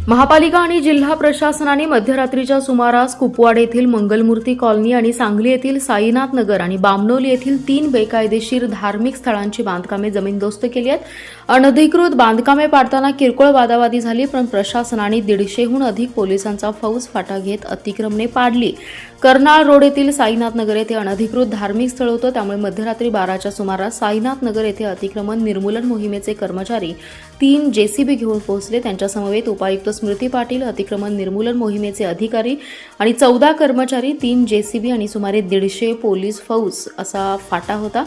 महापालिका आणि जिल्हा प्रशासनाने मध्यरात्रीच्या सुमारास कुपवाड येथील मंगलमूर्ती कॉलनी आणि सांगली येथील साईनाथ नगर आणि बामणोली येथील 3 बेकायदेशीर धार्मिक स्थळांची बांधकामे जमीनदोस्त केली आहेत. अनधिकृत बांधकामे पाडताना किरकोळ वादावादी झाली, पण प्रशासनाने 150हून अधिक पोलिसांचा फौज फाटा घेत अतिक्रमणे पाडली. कर्नाळ रोड येथील साईनाथ नगर येथे अनधिकृत धार्मिक स्थळ होतं, त्यामुळे मध्यरात्री 12च्या सुमारास साईनाथ नगर येथे अतिक्रमण निर्मूलन मोहिमेचे कर्मचारी 3 जेसीबी घेऊन पोहोचले. त्यांच्या समवेत उपायुक्त स्मृती पाटील, अतिक्रमण निर्मूलन मोहिमेचे अधिकारी आणि 14 कर्मचारी, 3 जेसीबी आणि सुमारे 150 पोलीस फौज असा फाटा होता.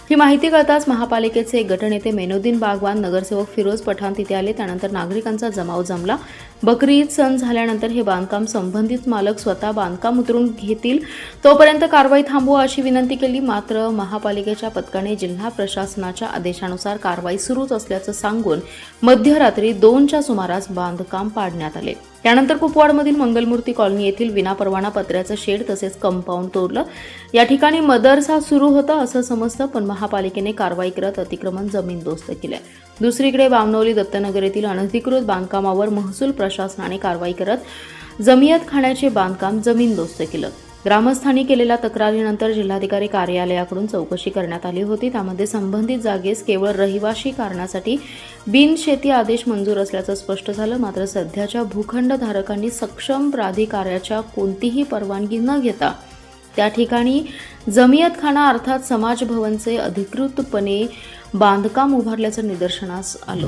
ही माहिती कळताच महापालिकेचे एक गटनेते मेनुद्दीन बागवान, नगरसेवक फिरोज पठाण तिथे आले. त्यानंतर नागरिकांचा जमाव जमला. बकरी ईद सण झाल्यानंतर हे बांधकाम संबंधित मालक स्वतः बांधकाम उतरून घेतील, तोपर्यंत कारवाई थांबवा अशी विनंती केली. मात्र महापालिकेच्या पथकाने जिल्हा प्रशासनाच्या आदेशानुसार कारवाई सुरूच असल्याचं सांगून मध्यरात्री 2च्या सुमारास बांधकाम पाडण्यात आले. त्यानंतर कुपवाडमधील मंगलमूर्ती कॉलनी येथील विनापरवाना पत्र्याचं शेड तसेच कंपाऊंड तोडलं. या ठिकाणी मदरसा सुरू होता असं समजतं, पण महापालिकेने कारवाई करत अतिक्रमण जमीनदोस्त केले. दुसरीकडे बामणोली दत्तनगर येथील अनधिकृत बांधकामावर महसूल प्रशासनाने कारवाई करत जमियत खाण्याचे बांधकाम जमीनदोस्त केलं. ग्रामस्थांनी केलेल्या तक्रारीनंतर जिल्हाधिकारी कार्यालयाकडून चौकशी करण्यात आली होती. त्यामध्ये संबंधित जागेस केवळ रहिवाशी कारणासाठी बिनशेती आदेश मंजूर असल्याचं स्पष्ट झालं. मात्र सध्याच्या भूखंडधारकांनी सक्षम प्राधिकाऱ्याच्या कोणतीही परवानगी न घेता त्या ठिकाणी जमियतखाना अर्थात समाज भवनचे अधिकृतपणे बांधकाम उभारल्याचं निदर्शनास आलं.